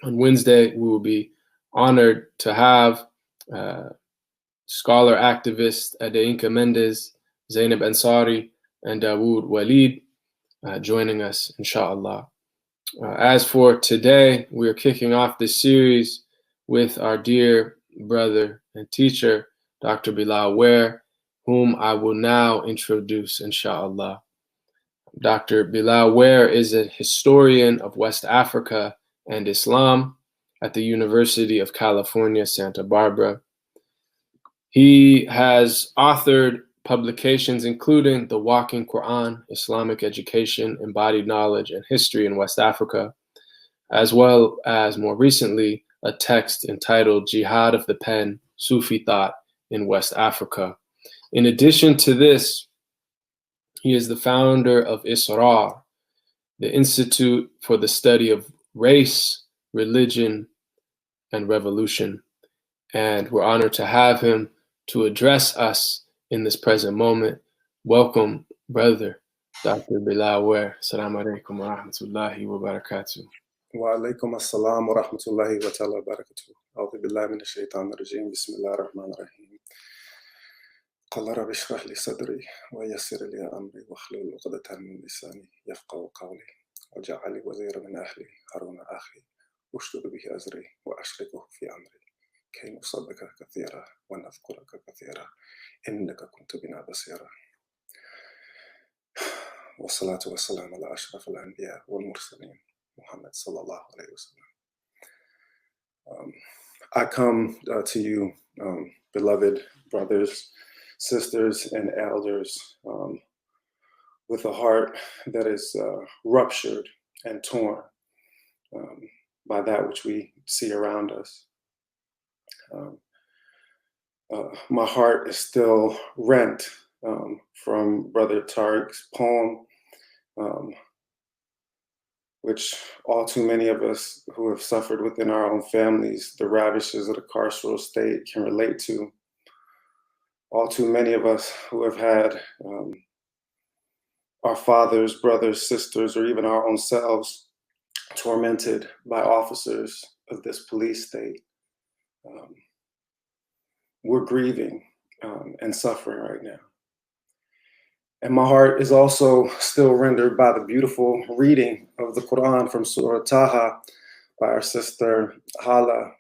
On Wednesday, we will be honored to have scholar activist Adeinka Mendez, Zainab Ansari, and Dawood Walid joining us, inshallah. As for today, we are kicking off this series with our dear brother and teacher, Dr. Bilal Ware, whom I will now introduce, inshallah. Dr. Bilal Ware is a historian of West Africa and Islam at the University of California, Santa Barbara. He has authored publications including the Walking Qur'an Islamic Education, Embodied Knowledge, and History in West Africa, as well as more recently a text entitled Jihad of the Pen, Sufi Thought in West Africa. In addition to this, he is the founder of Israr, the Institute for the Study of Race, Religion, and Revolution. And we're honored to have him to address us in this present moment. Welcome, brother, Dr. Bilal Ware. Assalamu alaikum wa rahmatullahi wa barakatuh. Wa alaikum assalam wa rahmatullahi wa ta'ala wa barakatuh. A'udhu billahi minash shaitanir rajim. Bismillahir rahmanir rahim. قال رب اشرح لي صدري ويسر لي أمري واحلل عقدة من لساني يفقهوا قولي واجعل لي وزيرا من أهلي هارون أخي واشدد به أزري وأشركه في أمري كي نصدقك كثيرا ونذكرك كثيرا إنك كنت بنا بصيرا. والصلاة والسلام على أشرف الأنبياء والمرسلين Muhammad sallallahu alayhi wasallam. I come to you, beloved brothers, sisters, and elders, with a heart that is ruptured and torn by that which we see around us. My heart is still rent from Brother Tariq's poem, which all too many of us who have suffered within our own families the ravages of the carceral state can relate to. All too many of us who have had our fathers, brothers, sisters, or even our own selves tormented by officers of this police state. We're grieving and suffering right now. And my heart is also still rendered by the beautiful reading of the Quran from Surah Taha by our sister Hala,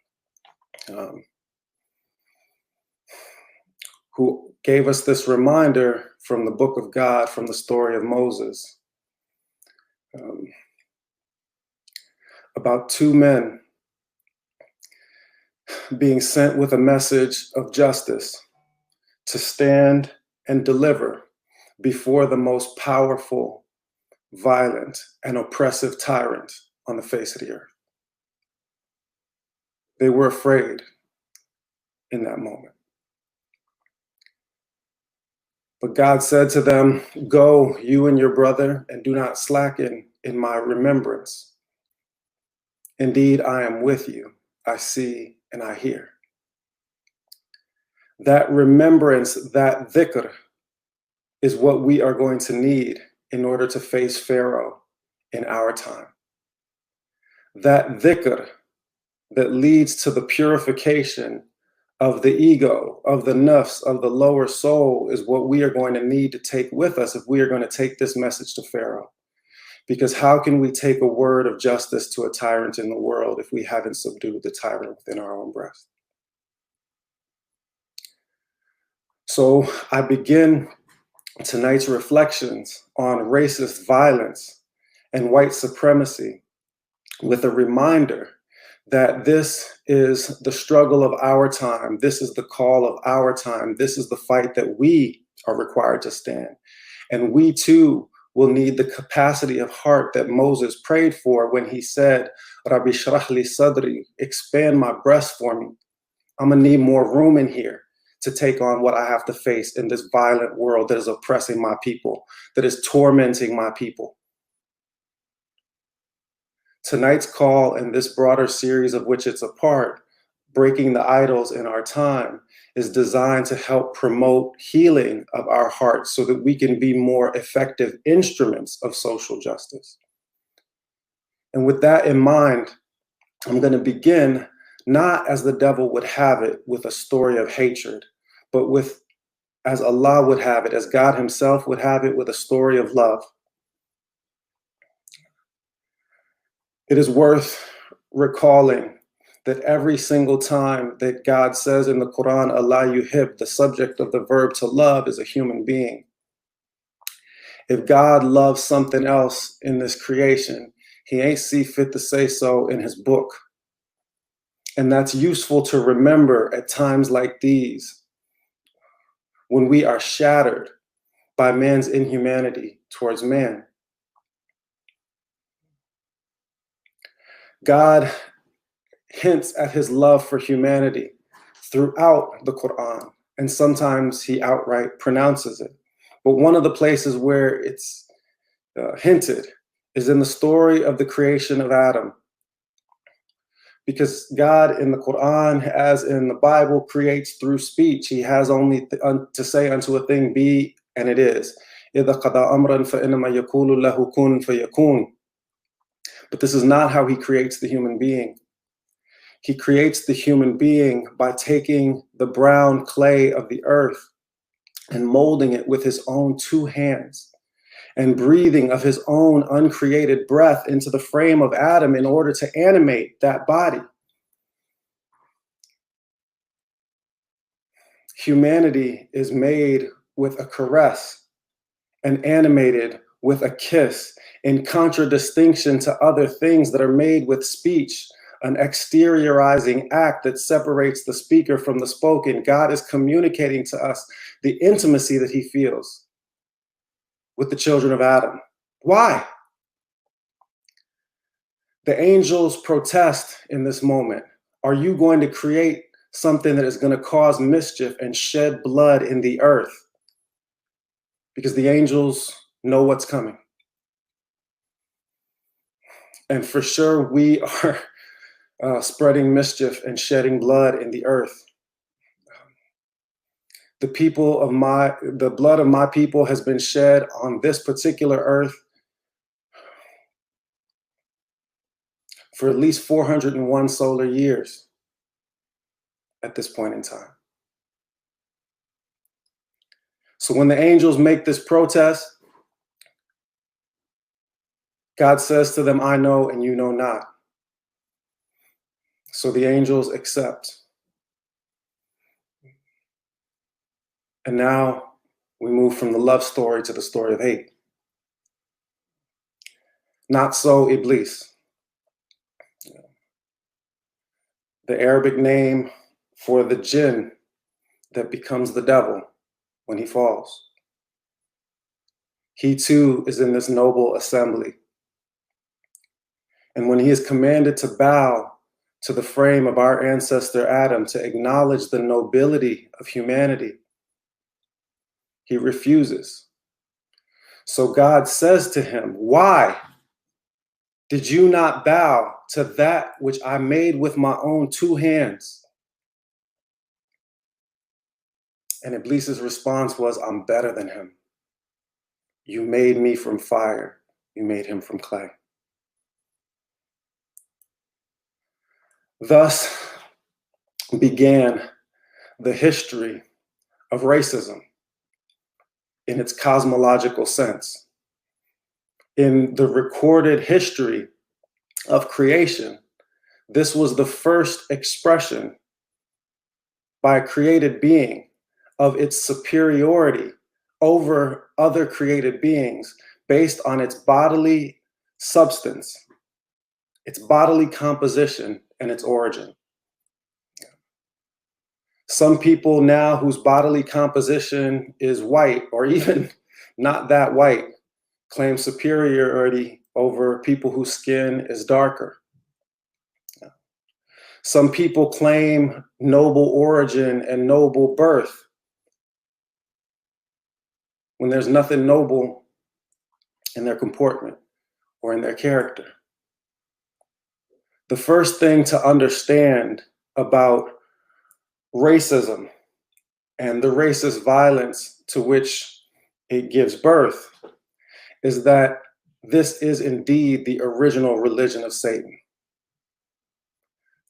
who gave us this reminder from the book of God, from the story of Moses, about two men being sent with a message of justice to stand and deliver before the most powerful, violent, and oppressive tyrant on the face of the earth. They were afraid in that moment. But God said to them, "Go, you and your brother, and do not slacken in my remembrance. Indeed, I am with you. I see and I hear." That remembrance, that dhikr, is what we are going to need in order to face Pharaoh in our time. That dhikr that leads to the purification of the ego, of the nafs, of the lower soul, is what we are going to need to take with us if we are going to take this message to Pharaoh. Because how can we take a word of justice to a tyrant in the world if we haven't subdued the tyrant within our own breast? So I begin tonight's reflections on racist violence and white supremacy with a reminder that this is the struggle of our time. This is the call of our time. This is the fight that we are required to stand. And we too will need the capacity of heart that Moses prayed for when he said, "Rabbi shrah li sadri," expand my breast for me. I'm gonna need more room in here to take on what I have to face in this violent world that is oppressing my people, that is tormenting my people. Tonight's call and this broader series of which it's a part, Breaking the Idols in Our Time, is designed to help promote healing of our hearts so that we can be more effective instruments of social justice. And with that in mind, I'm going to begin not as the devil would have it, with a story of hatred, but with, as Allah would have it, as God himself would have it, with a story of love. It is worth recalling that every single time that God says in the Quran, Allah yuhib, the subject of the verb to love is a human being. If God loves something else in this creation, he ain't see fit to say so in his book. And that's useful to remember at times like these, when we are shattered by man's inhumanity towards man. God hints at his love for humanity throughout the Quran, and sometimes he outright pronounces it. But one of the places where it's hinted is in the story of the creation of Adam. Because God in the Quran, as in the Bible, creates through speech. He has only to say unto a thing, be, and it is. إِذَا قَضَى أَمْرًا فَإِنَّمَا يَقُولُ لَهُ كُن فَيَكُونُ. But this is not how he creates the human being. He creates the human being by taking the brown clay of the earth and molding it with his own two hands and breathing of his own uncreated breath into the frame of Adam in order to animate that body. Humanity is made with a caress and animated with a kiss, in contradistinction to other things that are made with speech, an exteriorizing act that separates the speaker from the spoken. God is communicating to us the intimacy that he feels with the children of Adam. Why? The angels protest in this moment. Are you going to create something that is going to cause mischief and shed blood in the earth? Because the angels know what's coming. And for sure, we are spreading mischief and shedding blood in the earth. The blood of my people has been shed on this particular earth for at least 401 solar years at this point in time. So when the angels make this protest, God says to them, I know and you know not. So the angels accept. And now we move from the love story to the story of hate. Not so Iblis. The Arabic name for the jinn that becomes the devil when he falls. He too is in this noble assembly. And when he is commanded to bow to the frame of our ancestor Adam, to acknowledge the nobility of humanity, he refuses. So God says to him, why did you not bow to that which I made with my own two hands? And Iblis's response was, I'm better than him. You made me from fire. You made him from clay. Thus began the history of racism in its cosmological sense. In the recorded history of creation, this was the first expression by a created being of its superiority over other created beings based on its bodily substance, its bodily composition, and its origin. Some people now whose bodily composition is white, or even not that white, claim superiority over people whose skin is darker. Some people claim noble origin and noble birth when there's nothing noble in their comportment or in their character. The first thing to understand about racism and the racist violence to which it gives birth is that this is indeed the original religion of Satan.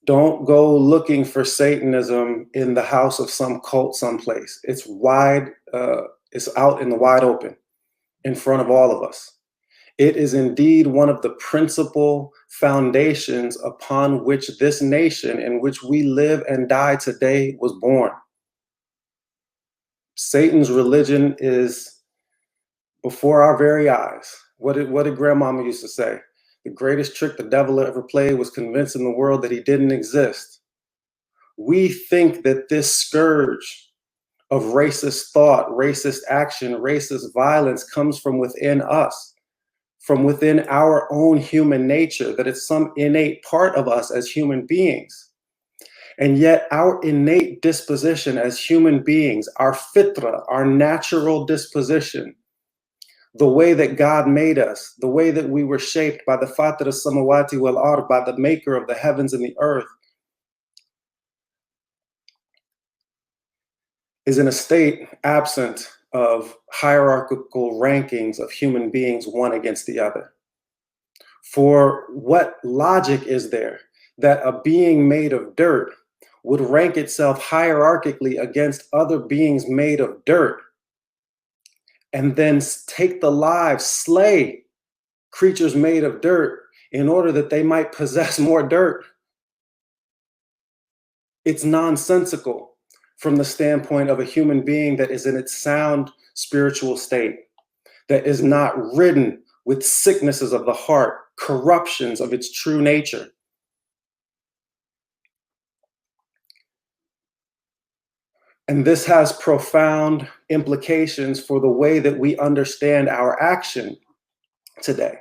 Don't go looking for Satanism in the house of some cult someplace. It's it's out in the wide open in front of all of us. It is indeed one of the principal foundations upon which this nation in which we live and die today was born. Satan's religion is before our very eyes. What did grandmama used to say? The greatest trick the devil ever played was convincing the world that he didn't exist. We think that this scourge of racist thought, racist action, racist violence comes from within us, from within our own human nature, that it's some innate part of us as human beings. And yet our innate disposition as human beings, our fitra, our natural disposition, the way that God made us, the way that we were shaped by the Fatir as-samawati wal ard, by the maker of the heavens and the earth, is in a state absent of hierarchical rankings of human beings one against the other. For what logic is there that a being made of dirt would rank itself hierarchically against other beings made of dirt, and then take the lives, slay creatures made of dirt in order that they might possess more dirt? It's nonsensical from the standpoint of a human being that is in its sound spiritual state, that is not ridden with sicknesses of the heart, corruptions of its true nature. And this has profound implications for the way that we understand our action today.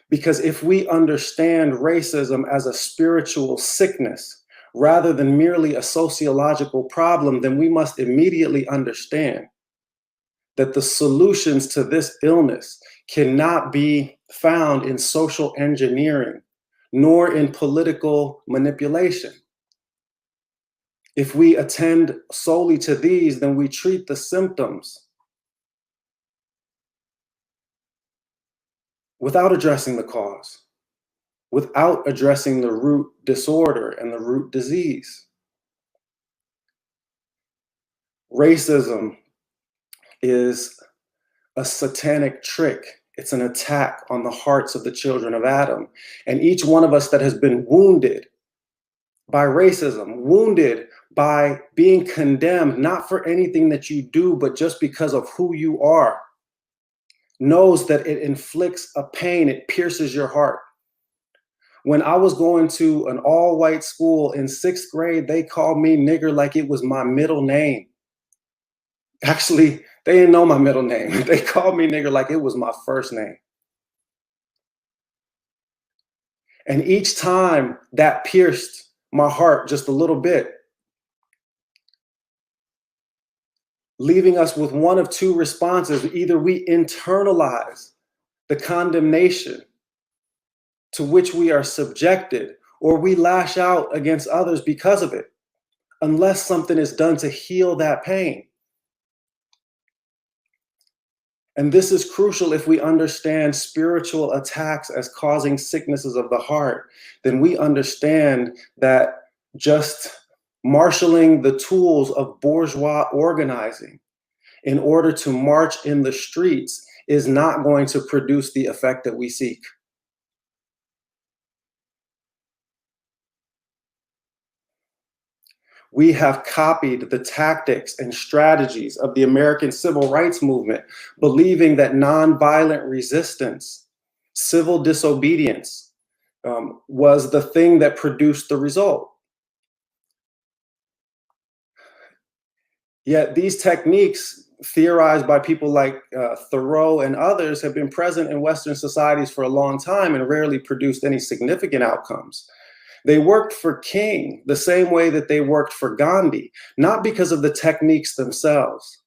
Because if we understand racism as a spiritual sickness rather than merely a sociological problem, then we must immediately understand that the solutions to this illness cannot be found in social engineering, nor in political manipulation. If we attend solely to these, then we treat the symptoms without addressing the cause, without addressing the root disorder and the root disease. Racism is a satanic trick. It's an attack on the hearts of the children of Adam. And each one of us that has been wounded by racism, wounded by being condemned, not for anything that you do, but just because of who you are, knows that it inflicts a pain, it pierces your heart. When I was going to an all-white school in 6th grade, they called me nigger like it was my middle name. Actually, they didn't know my middle name. They called me nigger like it was my first name. And each time that pierced my heart just a little bit, leaving us with one of two responses. Either we internalize the condemnation to which we are subjected, or we lash out against others because of it, unless something is done to heal that pain. And this is crucial. If we understand spiritual attacks as causing sicknesses of the heart, then we understand that just marshaling the tools of bourgeois organizing in order to march in the streets is not going to produce the effect that we seek. We have copied the tactics and strategies of the American civil rights movement, believing that nonviolent resistance, civil disobedience, was the thing that produced the result. Yet these techniques, theorized by people like Thoreau and others, have been present in Western societies for a long time and rarely produced any significant outcomes. They worked for King the same way that they worked for Gandhi, not because of the techniques themselves,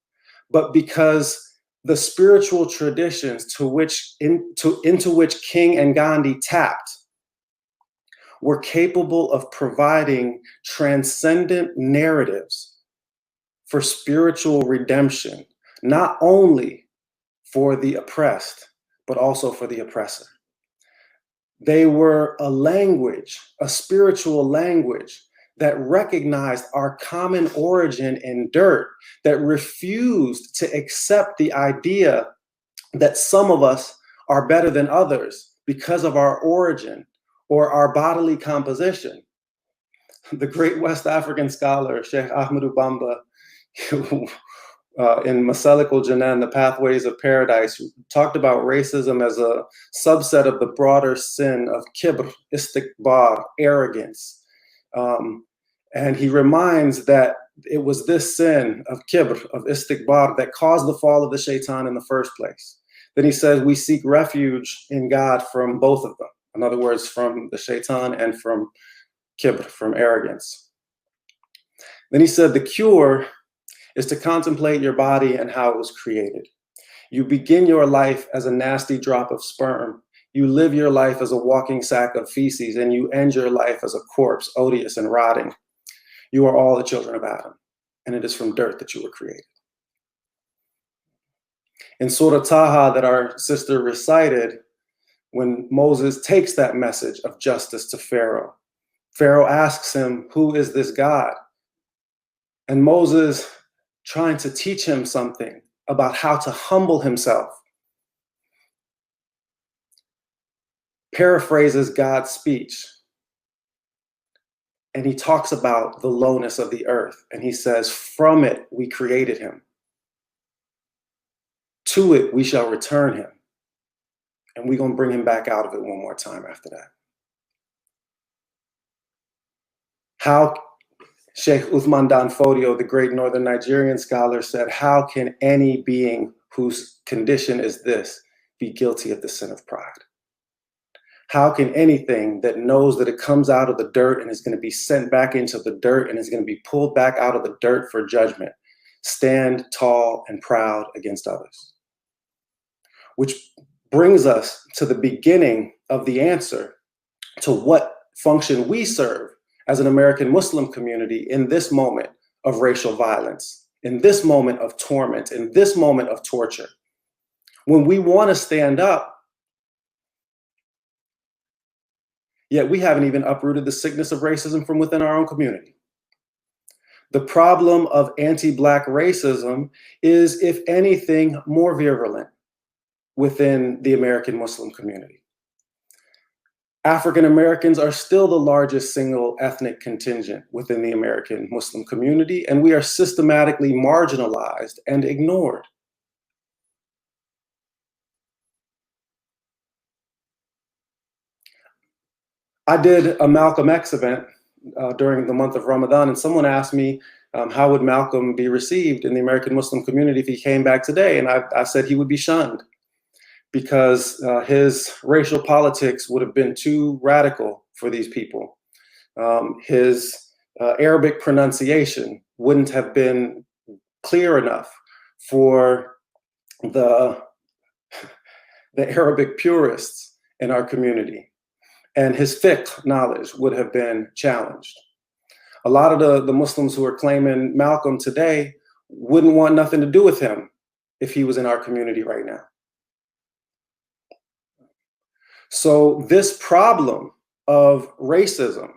but because the spiritual traditions into which King and Gandhi tapped were capable of providing transcendent narratives for spiritual redemption, not only for the oppressed, but also for the oppressor. They were a language, a spiritual language that recognized our common origin in dirt, that refused to accept the idea that some of us are better than others because of our origin or our bodily composition. The great West African scholar, Sheikh Ahmadou Bamba, in Masalikul Janan, The Pathways of Paradise, talked about racism as a subset of the broader sin of kibr, istikbar, arrogance. And he reminds that it was this sin of kibr, of istikbar, that caused the fall of the shaitan in the first place. Then he says we seek refuge in God from both of them. In other words, from the shaitan and from kibr, from arrogance. Then he said the cure is to contemplate your body and how it was created. You begin your life as a nasty drop of sperm. You live your life as a walking sack of feces, and you end your life as a corpse, odious and rotting. You are all the children of Adam, and it is from dirt that you were created. In Surah Taha that our sister recited, when Moses takes that message of justice to Pharaoh, Pharaoh asks him, who is this God? And Moses, trying to teach him something about how to humble himself, paraphrases God's speech. And he talks about the lowness of the earth. And he says, from it we created him. To it we shall return him. And we're going to bring him back out of it one more time after that. How Sheikh Uthman Dan Fodio, the great northern Nigerian scholar, said, how can any being whose condition is this be guilty of the sin of pride? How can anything that knows that it comes out of the dirt and is going to be sent back into the dirt and is going to be pulled back out of the dirt for judgment stand tall and proud against others? Which brings us to the beginning of the answer to what function we serve as an American Muslim community in this moment of racial violence, in this moment of torment, in this moment of torture. When we want to stand up, yet we haven't even uprooted the sickness of racism from within our own community. The problem of anti-Black racism is, if anything, more virulent within the American Muslim community. African Americans are still the largest single ethnic contingent within the American Muslim community, and we are systematically marginalized and ignored. I did a Malcolm X event during the month of Ramadan, and someone asked me how would Malcolm be received in the American Muslim community if he came back today, and I said he would be shunned, because his racial politics would have been too radical for these people. His Arabic pronunciation wouldn't have been clear enough for the Arabic purists in our community. And his fiqh knowledge would have been challenged. A lot of the Muslims who are claiming Malcolm today wouldn't want nothing to do with him if he was in our community right now. So this problem of racism,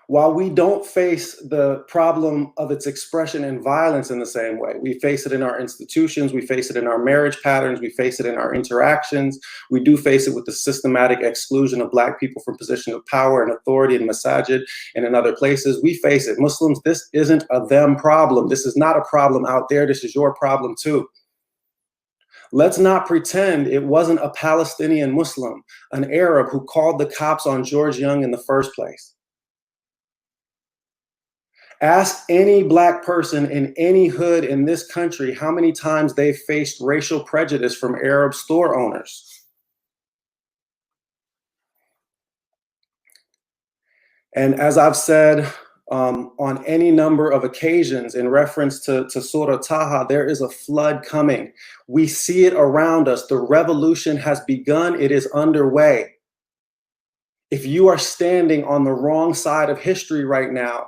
while we don't face the problem of its expression in violence in the same way, we face it in our institutions, we face it in our marriage patterns, we face it in our interactions, we do face it with the systematic exclusion of Black people from positions of power and authority in masajid and in other places. We face it. Muslims, this isn't a them problem. This is not a problem out there. This is your problem too. Let's not pretend it wasn't a Palestinian Muslim, an Arab, who called the cops on George Young in the first place. Ask any Black person in any hood in this country how many times they've faced racial prejudice from Arab store owners. And as I've said on any number of occasions in reference to Surah Taha, there is a flood coming. We see it around us. The revolution has begun. It is underway. If you are standing on the wrong side of history right now,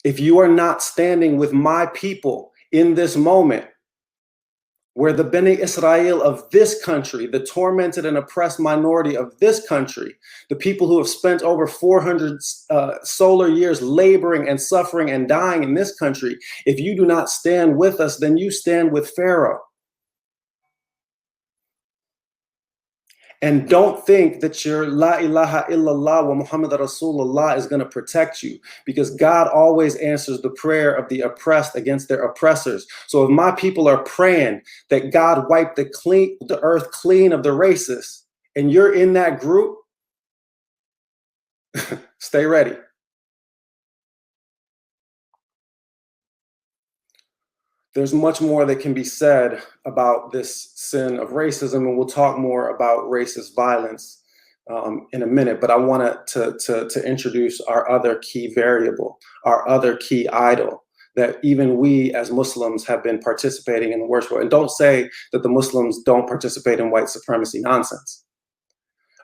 if you are not standing with my people in this moment, where the Bene Israel of this country, the tormented and oppressed minority of this country, the people who have spent over 400 solar years laboring and suffering and dying in this country, if you do not stand with us, then you stand with Pharaoh. And don't think that your La ilaha illallah wa Muhammad Rasulullah is going to protect you, because God always answers the prayer of the oppressed against their oppressors. So if my people are praying that God wipe the earth clean of the racists, and you're in that group, stay ready. There's much more that can be said about this sin of racism, and we'll talk more about racist violence in a minute, but I wanted to introduce our other key variable, our other key idol, that even we as Muslims have been participating in the worst way. And don't say that the Muslims don't participate in white supremacy nonsense.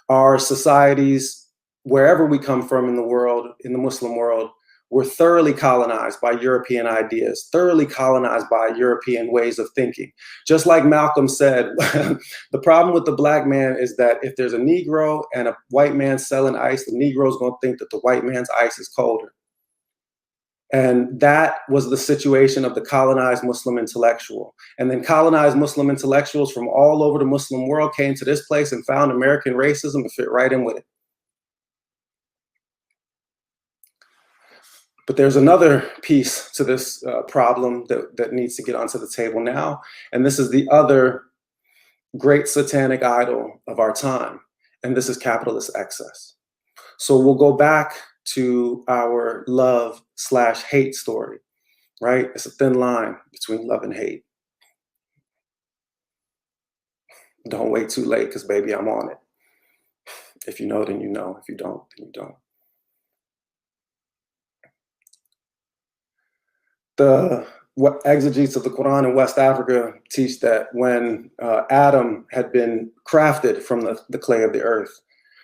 Our societies, wherever we come from in the world, in the Muslim world, were thoroughly colonized by European ideas, thoroughly colonized by European ways of thinking. Just like Malcolm said, the problem with the black man is that if there's a Negro and a white man selling ice, the Negro's gonna think that the white man's ice is colder. And that was the situation of the colonized Muslim intellectual. And then colonized Muslim intellectuals from all over the Muslim world came to this place and found American racism to fit right in with it. But there's another piece to this problem that needs to get onto the table now. And this is the other great satanic idol of our time. And this is capitalist excess. So we'll go back to our love/hate story, right? It's a thin line between love and hate. Don't wait too late, because baby, I'm on it. If you know, then you know. If you don't, then you don't. What exegetes of the Quran in West Africa teach that when Adam had been crafted from the clay of the earth,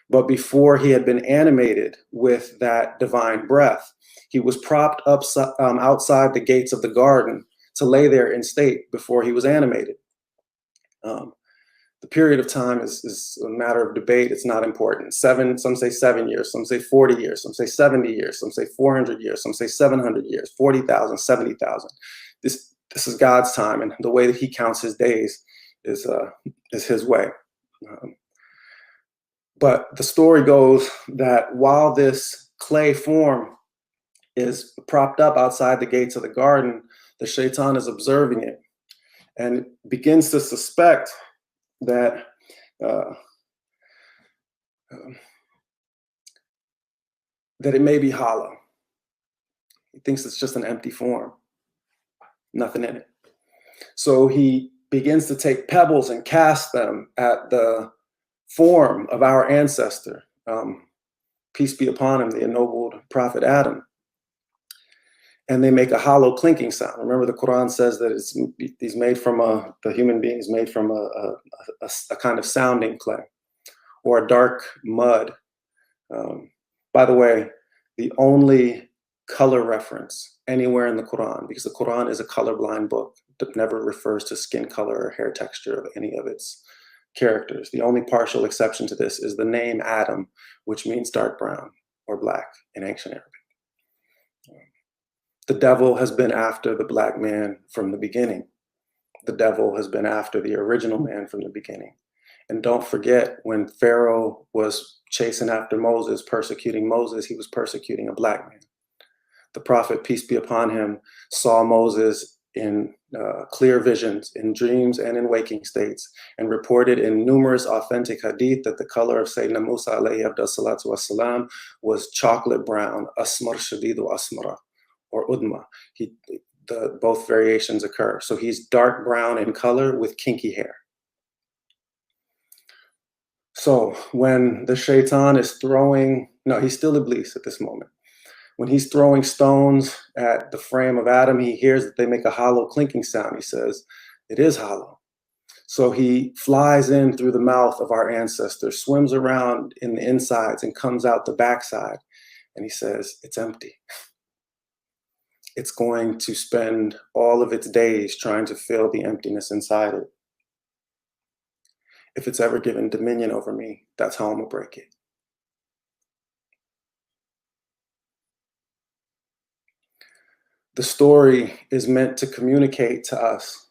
but before he had been animated with that divine breath, he was propped up outside the gates of the garden to lay there in state before he was animated. The period of time is a matter of debate. It's not important. Some say 7 years, some say 40 years, some say 70 years, some say 400 years, some say 700 years, 40,000, 70,000. This is God's time, and the way that he counts his days is his way. But the story goes that while this clay form is propped up outside the gates of the garden, the shaitan is observing it and begins to suspect that that it may be hollow. He thinks it's just an empty form, nothing in it. So he begins to take pebbles and cast them at the form of our ancestor, peace be upon him, the ennobled prophet Adam. And they make a hollow clinking sound. Remember, the Quran says that he's made from the human being is made from a kind of sounding clay or a dark mud. By the way, the only color reference anywhere in the Quran, because the Quran is a colorblind book that never refers to skin color or hair texture of any of its characters. The only partial exception to this is the name Adam, which means dark brown or black in ancient Arabic. The devil has been after the black man from the beginning. The devil has been after the original man from the beginning. And don't forget, when Pharaoh was chasing after Moses, persecuting Moses, he was persecuting a black man. The prophet, peace be upon him, saw Moses in clear visions, in dreams and in waking states, and reported in numerous authentic hadith that the color of Sayyidina Musa alayhi salatu wassalam was chocolate brown, asmar shadidu asmara, or udma. Both variations occur. So he's dark brown in color with kinky hair. So when the shaitan is he's still Iblis at this moment. When he's throwing stones at the frame of Adam, he hears that they make a hollow clinking sound. He says, it is hollow. So he flies in through the mouth of our ancestors, swims around in the insides and comes out the backside. And he says, it's empty. it's going to spend all of its days trying to fill the emptiness inside it. If it's ever given dominion over me, that's how I'm gonna break it. The story is meant to communicate to us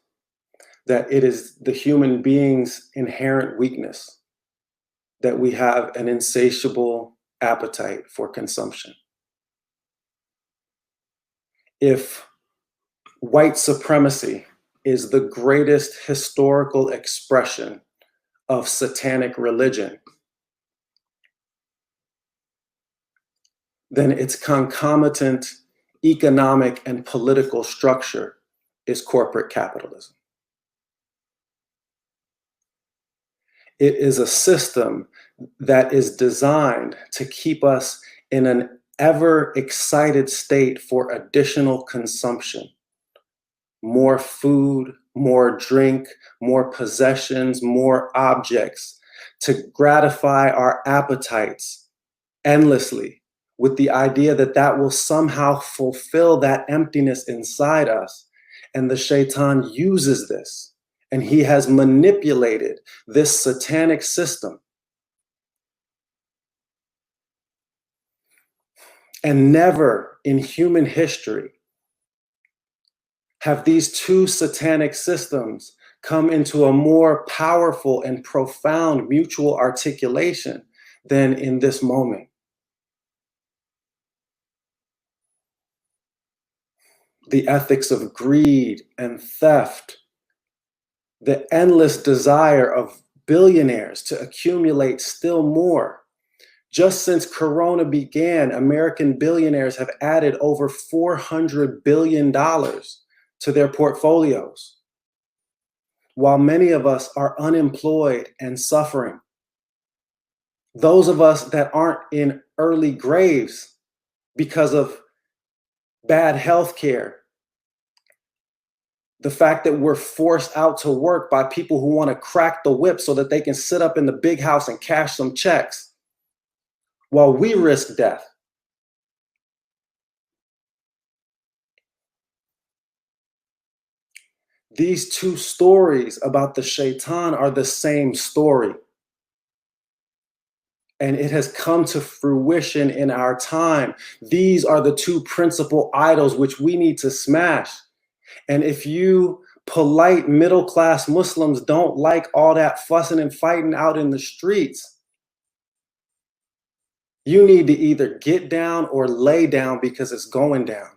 that it is the human being's inherent weakness that we have an insatiable appetite for consumption. If white supremacy is the greatest historical expression of satanic religion, then its concomitant economic and political structure is corporate capitalism. It is a system that is designed to keep us in an ever excited state for additional consumption. More food, more drink, more possessions, more objects, to gratify our appetites endlessly, with the idea that that will somehow fulfill that emptiness inside us. And the shaitan uses this, and he has manipulated this satanic system. And never in human history have these two satanic systems come into a more powerful and profound mutual articulation than in this moment. The ethics of greed and theft, the endless desire of billionaires to accumulate still more. Just since Corona began, American billionaires have added over $400 billion to their portfolios, while many of us are unemployed and suffering. Those of us that aren't in early graves because of bad health care, the fact that we're forced out to work by people who want to crack the whip so that they can sit up in the big house and cash some checks while we risk death. These two stories about the shaitan are the same story. And it has come to fruition in our time. These are the two principal idols which we need to smash. And if you polite middle-class Muslims don't like all that fussing and fighting out in the streets, you need to either get down or lay down, because it's going down.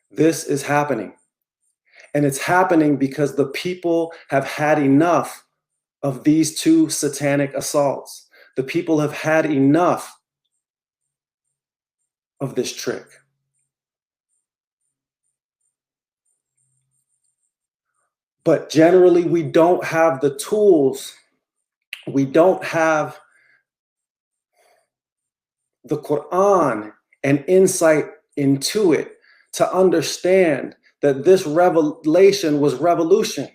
This is happening. And it's happening because the people have had enough of these two satanic assaults. The people have had enough of this trick. But generally, we don't have the tools. We don't have the Quran and insight into it to understand that this revelation was revolution,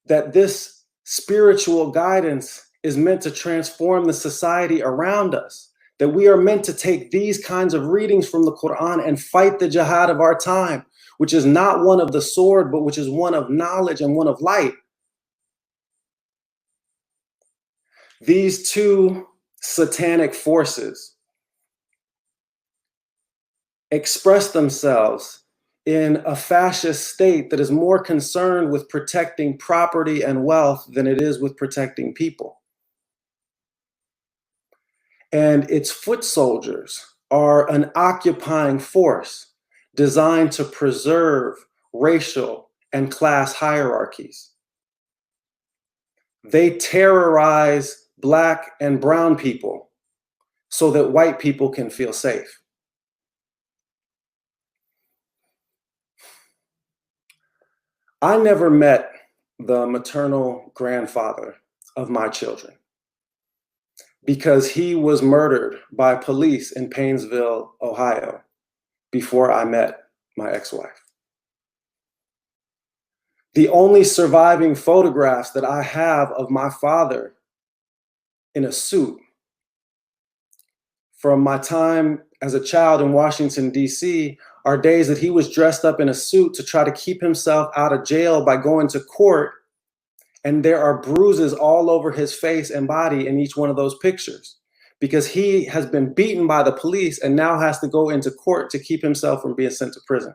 that this spiritual guidance is meant to transform the society around us, that we are meant to take these kinds of readings from the Quran and fight the jihad of our time, which is not one of the sword, but which is one of knowledge and one of light. These two satanic forces express themselves in a fascist state that is more concerned with protecting property and wealth than it is with protecting people. And its foot soldiers are an occupying force designed to preserve racial and class hierarchies. They terrorize Black and brown people so that white people can feel safe. I never met the maternal grandfather of my children because he was murdered by police in Painesville, Ohio, before I met my ex-wife. The only surviving photographs that I have of my father in a suit from my time as a child in Washington, D.C., are days that he was dressed up in a suit to try to keep himself out of jail by going to court. And there are bruises all over his face and body in each one of those pictures because he has been beaten by the police and now has to go into court to keep himself from being sent to prison.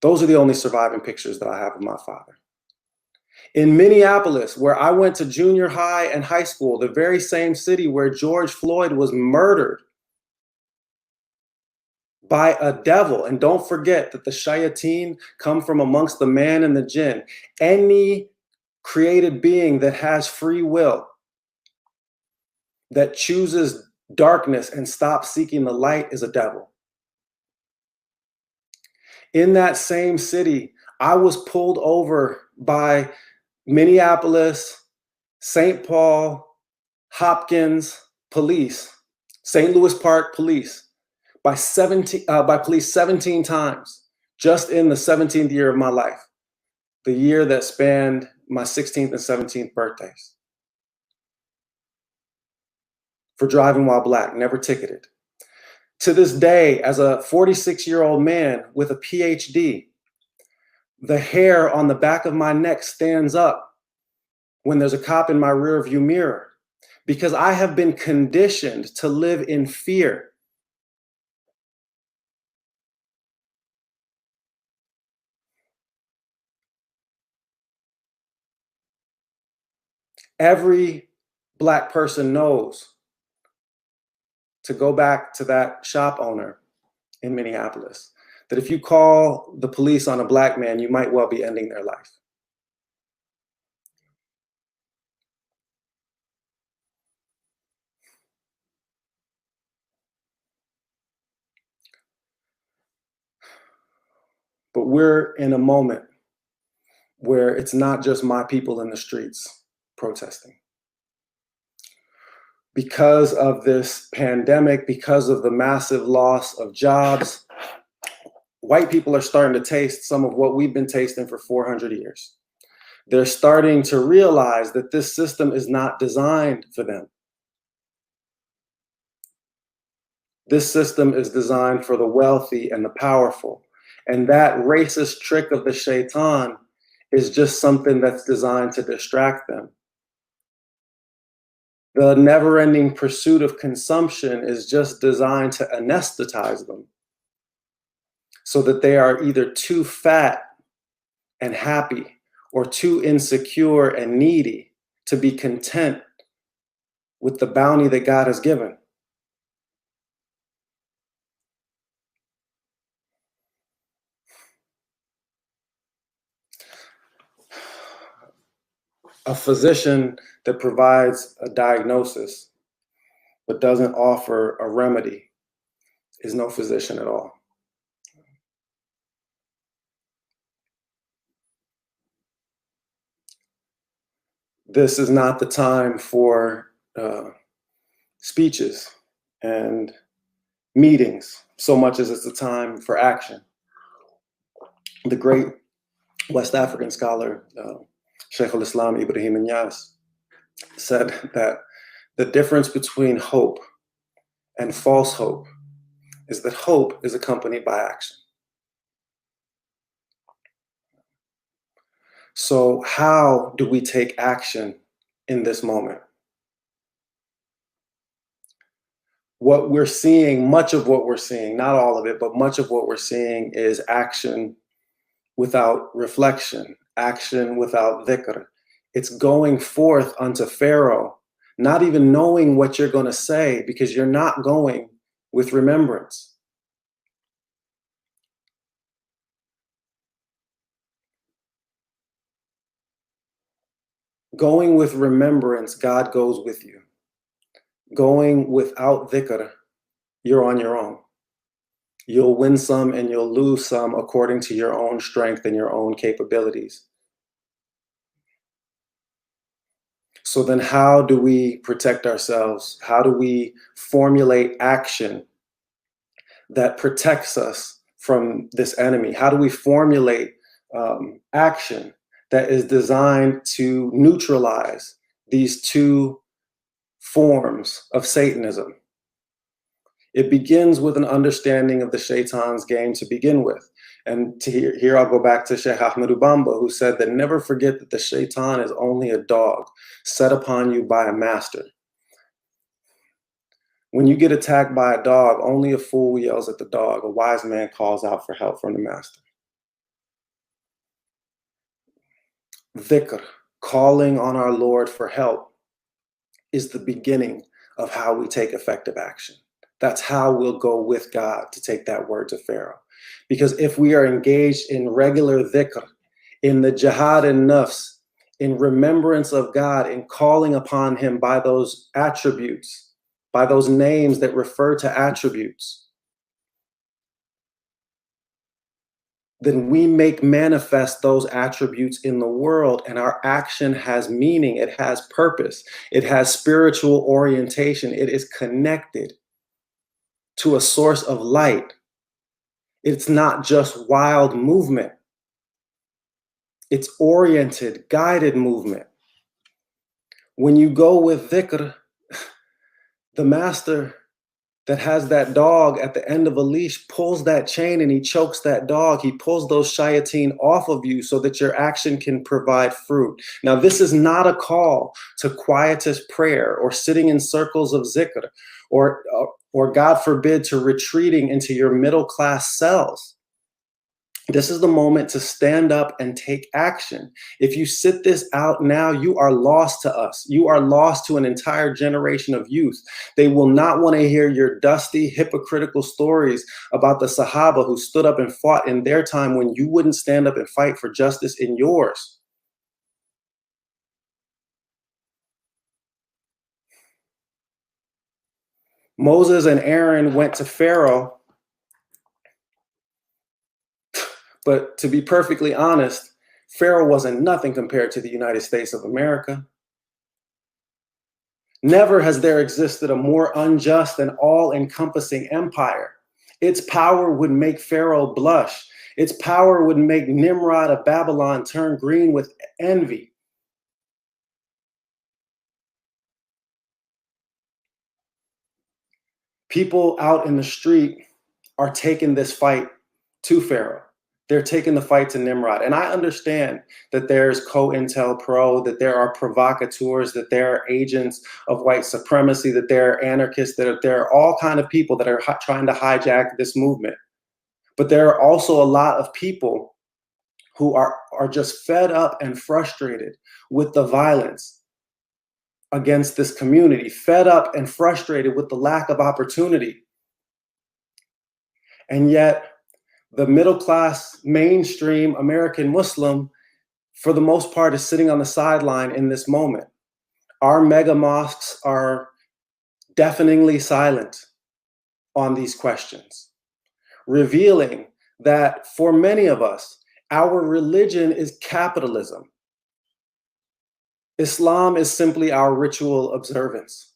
Those are the only surviving pictures that I have of my father. In Minneapolis, where I went to junior high and high school, the very same city where George Floyd was murdered by a devil. And don't forget that the shayateen come from amongst the man and the jinn. Any created being that has free will, that chooses darkness and stops seeking the light, is a devil. In that same city, I was pulled over by Minneapolis, St. Paul, Hopkins police, St. Louis Park police, by police 17 times, just in the 17th year of my life, the year that spanned my 16th and 17th birthdays, for driving while black, never ticketed. To this day, as a 46-year-old man with a PhD, the hair on the back of my neck stands up when there's a cop in my rearview mirror, because I have been conditioned to live in fear. Every black person knows to go back to that shop owner in Minneapolis, that if you call the police on a black man, you might well be ending their life. But we're in a moment where it's not just my people in the streets protesting. Because of this pandemic, because of the massive loss of jobs, white people are starting to taste some of what we've been tasting for 400 years. They're starting to realize that this system is not designed for them. This system is designed for the wealthy and the powerful. And that racist trick of the shaitan is just something that's designed to distract them. The never-ending pursuit of consumption is just designed to anesthetize them so that they are either too fat and happy or too insecure and needy to be content with the bounty that God has given. A physician that provides a diagnosis but doesn't offer a remedy is no physician at all. This is not the time for speeches and meetings so much as it's a time for action. The great West African scholar, Sheikh al-Islam Ibrahim Inyas, said that the difference between hope and false hope is that hope is accompanied by action. So how do we take action in this moment? What we're seeing, much of what we're seeing, not all of it, but much of what we're seeing is action without reflection, action without dhikr. It's going forth unto Pharaoh, not even knowing what you're going to say because you're not going with remembrance. Going with remembrance, God goes with you. Going without dhikr, you're on your own. You'll win some and you'll lose some according to your own strength and your own capabilities. So then how do we protect ourselves? How do we formulate action that protects us from this enemy? How do we formulate action that is designed to neutralize these two forms of Satanism. It begins with an understanding of the shaitan's game to begin with. And here I'll go back to Sheikh Ahmed Ubamba, who said that never forget that the shaitan is only a dog set upon you by a master. When you get attacked by a dog, only a fool yells at the dog. A wise man calls out for help from the master. Dhikr, calling on our Lord for help, is the beginning of how we take effective action. That's how we'll go with God, to take that word to Pharaoh. Because if we are engaged in regular dhikr, in the jihad and nafs, in remembrance of God, in calling upon him by those attributes, by those names that refer to attributes, then we make manifest those attributes in the world, and our action has meaning, it has purpose, it has spiritual orientation, it is connected to a source of light. It's not just wild movement. It's oriented, guided movement. When you go with dhikr, the master that has that dog at the end of a leash pulls that chain and he chokes that dog. He pulls those shayateen off of you so that your action can provide fruit. Now, this is not a call to quietist prayer or sitting in circles of zikr or God forbid, to retreating into your middle class cells. This is the moment to stand up and take action. If you sit this out now, you are lost to us. You are lost to an entire generation of youth. They will not want to hear your dusty, hypocritical stories about the Sahaba who stood up and fought in their time when you wouldn't stand up and fight for justice in yours. Moses and Aaron went to Pharaoh. But to be perfectly honest, Pharaoh wasn't nothing compared to the United States of America. Never has there existed a more unjust and all-encompassing empire. Its power would make Pharaoh blush. Its power would make Nimrod of Babylon turn green with envy. People out in the street are taking this fight to Pharaoh. They're taking the fight to Nimrod. And I understand that there's COINTELPRO, that there are provocateurs, that there are agents of white supremacy, that there are anarchists, that there are all kinds of people that are trying to hijack this movement. But there are also a lot of people who are just fed up and frustrated with the violence against this community, fed up and frustrated with the lack of opportunity. And yet, the middle-class, mainstream American Muslim, for the most part, is sitting on the sideline in this moment. Our mega mosques are deafeningly silent on these questions, revealing that for many of us, our religion is capitalism. Islam is simply our ritual observance.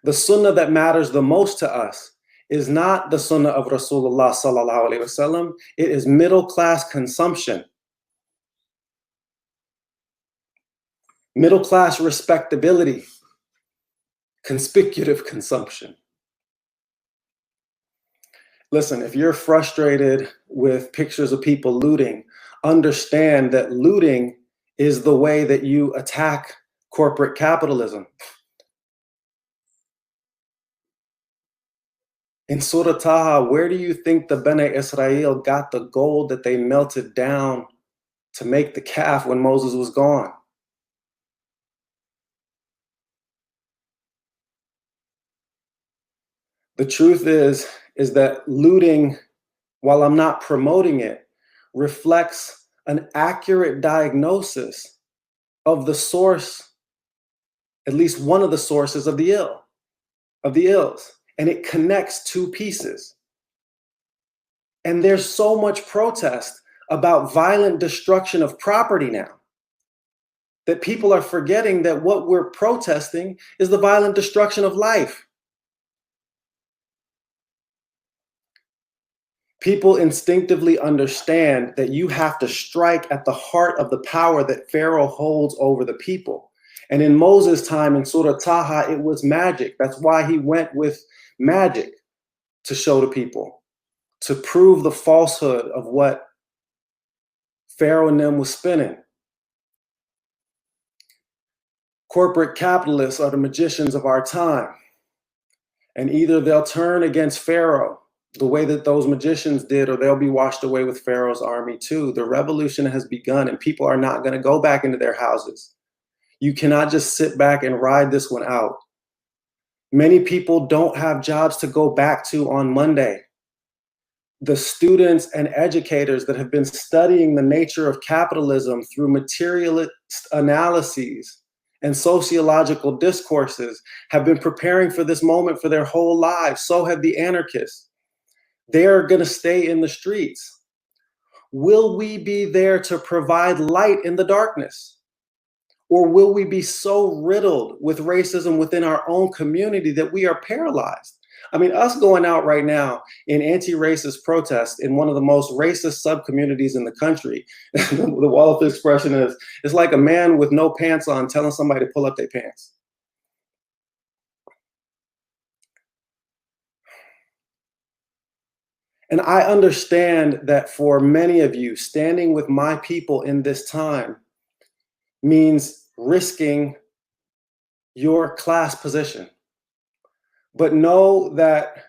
The sunnah that matters the most to us is not the sunnah of Rasulullah sallallahu alaihi wasallam. It is middle-class consumption, middle-class respectability, conspicuous consumption. Listen, if you're frustrated with pictures of people looting, understand that looting is the way that you attack corporate capitalism. In Surah Taha, where do you think the Bnei Israel got the gold that they melted down to make the calf when Moses was gone? The truth is that looting, while I'm not promoting it, reflects an accurate diagnosis of the source, at least one of the sources of the ills. And it connects two pieces. And there's so much protest about violent destruction of property now that people are forgetting that what we're protesting is the violent destruction of life. People instinctively understand that you have to strike at the heart of the power that Pharaoh holds over the people. And in Moses' time in Surah Taha, it was magic. That's why he went with magic to show the people, to prove the falsehood of what Pharaoh and them was spinning. Corporate capitalists are the magicians of our time. And either they'll turn against Pharaoh the way that those magicians did, or they'll be washed away with Pharaoh's army too. The revolution has begun, and people are not going to go back into their houses. You cannot just sit back and ride this one out. Many people don't have jobs to go back to on Monday. The students and educators that have been studying the nature of capitalism through materialist analyses and sociological discourses have been preparing for this moment for their whole lives. So have the anarchists. They're going to stay in the streets. Will we be there to provide light in the darkness? Or will we be so riddled with racism within our own community that we are paralyzed? I mean, us going out right now in anti-racist protests in one of the most racist sub-communities in the country, the Wolof expression is, it's like a man with no pants on telling somebody to pull up their pants. And I understand that for many of you, standing with my people in this time means risking your class position. But know that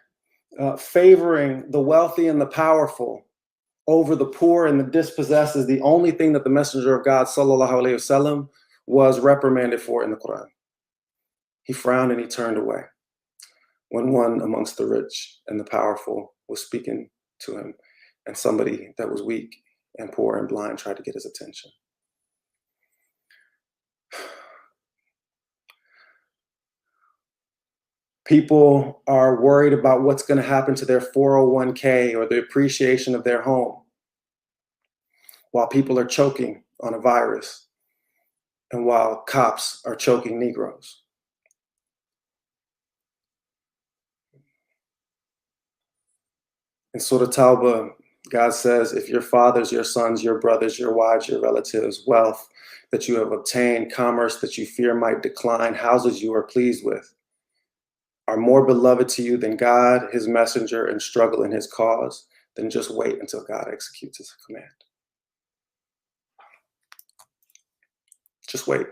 favoring the wealthy and the powerful over the poor and the dispossessed is the only thing that the Messenger of God, sallallahu alaihi wasallam, was reprimanded for in the Quran. He frowned and he turned away when one amongst the rich and the powerful was speaking to him, and somebody that was weak and poor and blind tried to get his attention. People are worried about what's going to happen to their 401k or the appreciation of their home, while people are choking on a virus and while cops are choking Negroes. In Surah Tawbah, God says, if your fathers, your sons, your brothers, your wives, your relatives, wealth that you have obtained, commerce that you fear might decline, houses you are pleased with, are more beloved to you than God, his messenger, and struggle in his cause, then just wait until God executes his command. Just wait.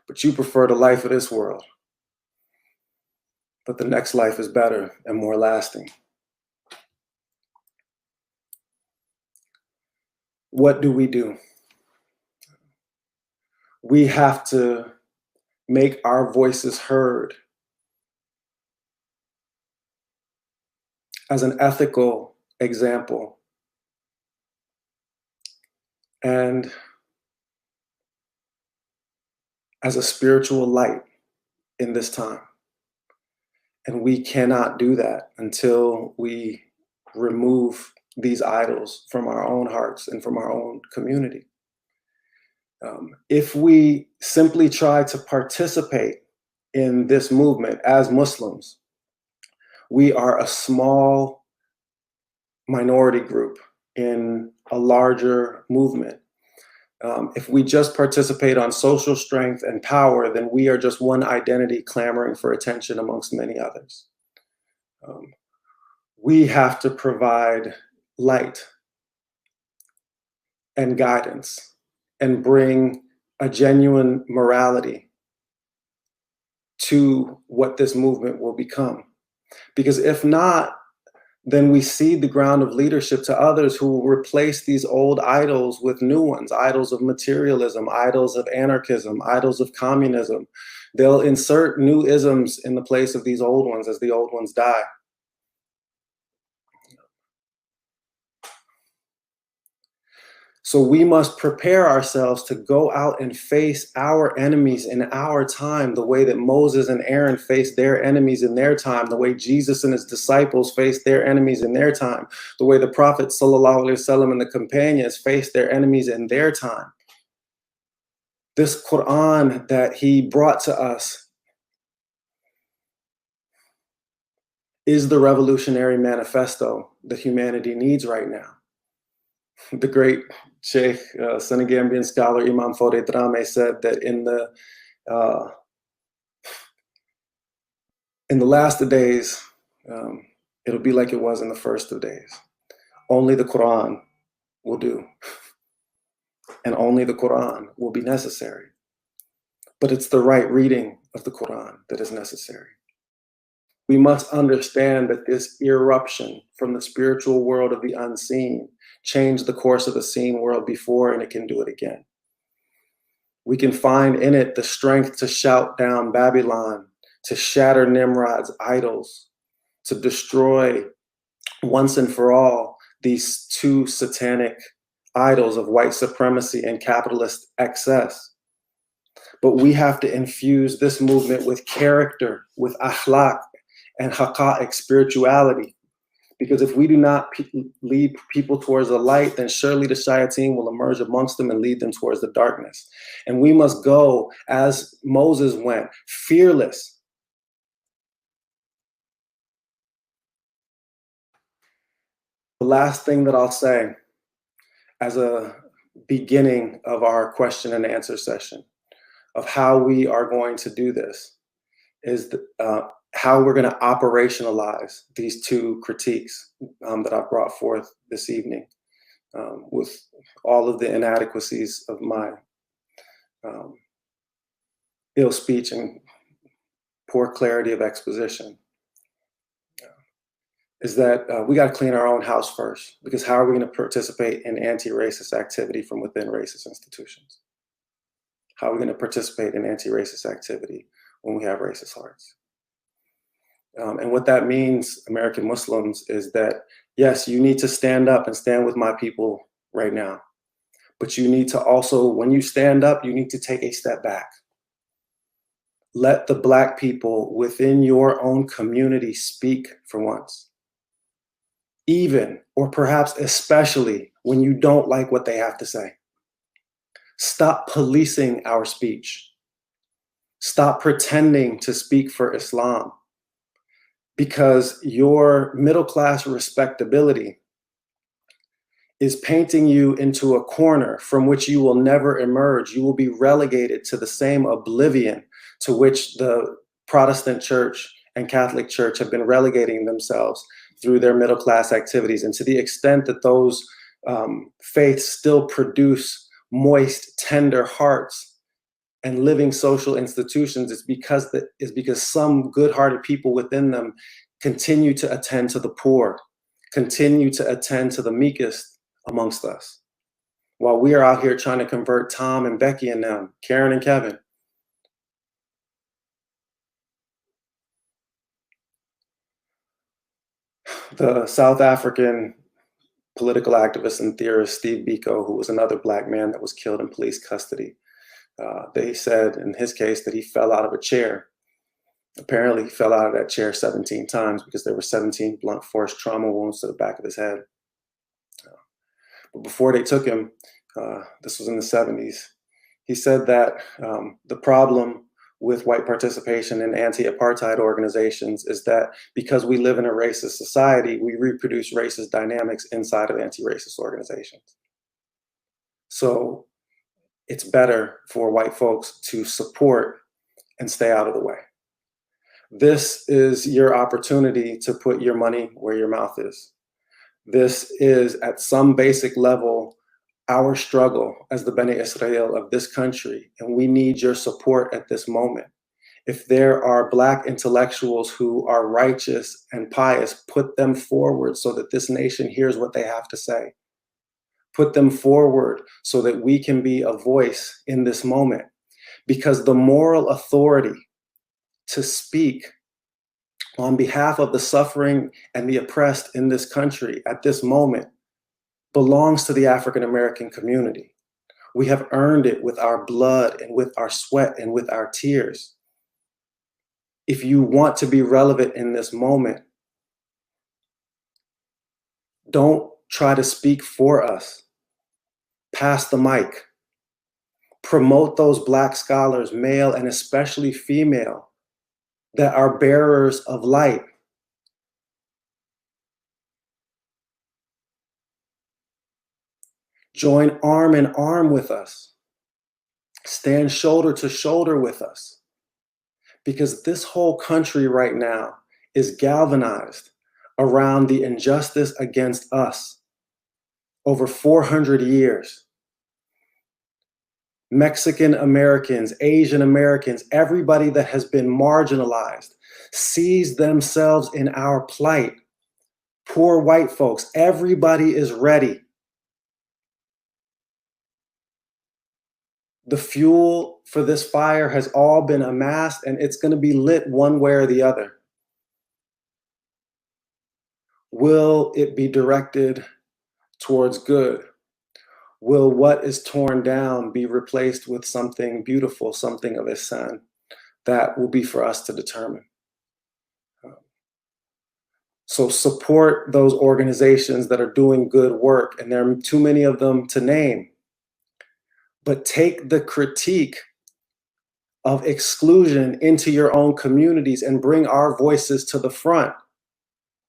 But you prefer the life of this world. But the next life is better and more lasting. What do? We have to make our voices heard as an ethical example and as a spiritual light in this time. And we cannot do that until we remove these idols from our own hearts and from our own community. If we simply try to participate in this movement as Muslims, we are a small minority group in a larger movement. If we just participate on social strength and power, then we are just one identity clamoring for attention amongst many others. We have to provide light and guidance and bring a genuine morality to what this movement will become. Because if not, then we cede the ground of leadership to others who will replace these old idols with new ones, idols of materialism, idols of anarchism, idols of communism. They'll insert new isms in the place of these old ones as the old ones die. So we must prepare ourselves to go out and face our enemies in our time, the way that Moses and Aaron faced their enemies in their time, the way Jesus and his disciples faced their enemies in their time, the way the Prophet ﷺ and the companions faced their enemies in their time. This Quran that he brought to us is the revolutionary manifesto that humanity needs right now. The great Sheikh, Senegambian scholar Imam Fode Drame said that in the last of days, it'll be like it was in the first of days. Only the Quran will do, and only the Quran will be necessary. But it's the right reading of the Quran that is necessary. We must understand that this eruption from the spiritual world of the unseen changed the course of the seen world before, and it can do it again. We can find in it the strength to shout down Babylon, to shatter Nimrod's idols, to destroy once and for all these two satanic idols of white supremacy and capitalist excess. But we have to infuse this movement with character, with akhlaq and haqa'iq, spirituality. Because if we do not lead people towards the light, then surely the shayateen will emerge amongst them and lead them towards the darkness. And we must go as Moses went, fearless. The last thing that I'll say as a beginning of our question and answer session of how we are going to do this is how we're going to operationalize these two critiques that I've brought forth this evening with all of the inadequacies of my ill speech and poor clarity of exposition. Is that we got to clean our own house first, because how are we going to participate in anti-racist activity from within racist institutions? How are we going to participate in anti-racist activity when we have racist hearts? And what that means, American Muslims, is that, yes, you need to stand up and stand with my people right now. But you need to also, when you stand up, you need to take a step back. Let the Black people within your own community speak for once. Even, or perhaps especially, when you don't like what they have to say. Stop policing our speech. Stop pretending to speak for Islam, because your middle-class respectability is painting you into a corner from which you will never emerge. You will be relegated to the same oblivion to which the Protestant Church and Catholic Church have been relegating themselves through their middle-class activities. And to the extent that those faiths still produce moist, tender hearts and living social institutions, is because some good-hearted people within them continue to attend to the poor, continue to attend to the meekest amongst us, while we are out here trying to convert Tom and Becky and them, Karen and Kevin. The South African political activist and theorist Steve Biko, who was another Black man that was killed in police custody, they said in his case that he fell out of a chair. Apparently, he fell out of that chair 17 times because there were 17 blunt force trauma wounds to the back of his head. But before they took him, this was in the 70s, he said that the problem with white participation in anti-apartheid organizations is that because we live in a racist society, we reproduce racist dynamics inside of anti-racist organizations. So it's better for white folks to support and stay out of the way. This is your opportunity to put your money where your mouth is. This is, at some basic level, our struggle as the Bene Israel of this country, and we need your support at this moment. If there are Black intellectuals who are righteous and pious, put them forward so that this nation hears what they have to say. Put them forward so that we can be a voice in this moment, because the moral authority to speak on behalf of the suffering and the oppressed in this country at this moment belongs to the African American community. We have earned it with our blood and with our sweat and with our tears. If you want to be relevant in this moment, don't try to speak for us. Pass the mic. Promote those Black scholars, male and especially female, that are bearers of light. Join arm in arm with us. Stand shoulder to shoulder with us. Because this whole country right now is galvanized around the injustice against us over 400 years. Mexican Americans, Asian Americans, everybody that has been marginalized sees themselves in our plight. Poor white folks, everybody is ready. The fuel for this fire has all been amassed, and it's going to be lit one way or the other. Will it be directed towards good? Will what is torn down be replaced with something beautiful, something of ihsan? That will be for us to determine. So support those organizations that are doing good work, and there are too many of them to name. But take the critique of exclusion into your own communities and bring our voices to the front.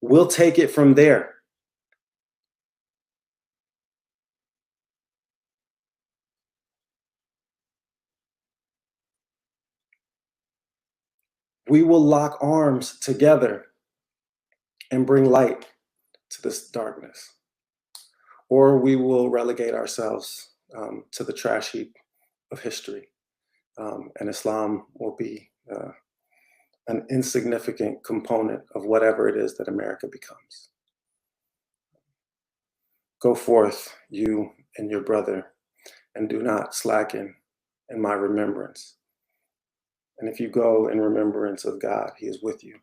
We'll take it from there. We will lock arms together and bring light to this darkness. Or we will relegate ourselves to the trash heap of history. And Islam will be an insignificant component of whatever it is that America becomes. Go forth, you and your brother, and do not slacken in my remembrance. And if you go in remembrance of God, He is with you.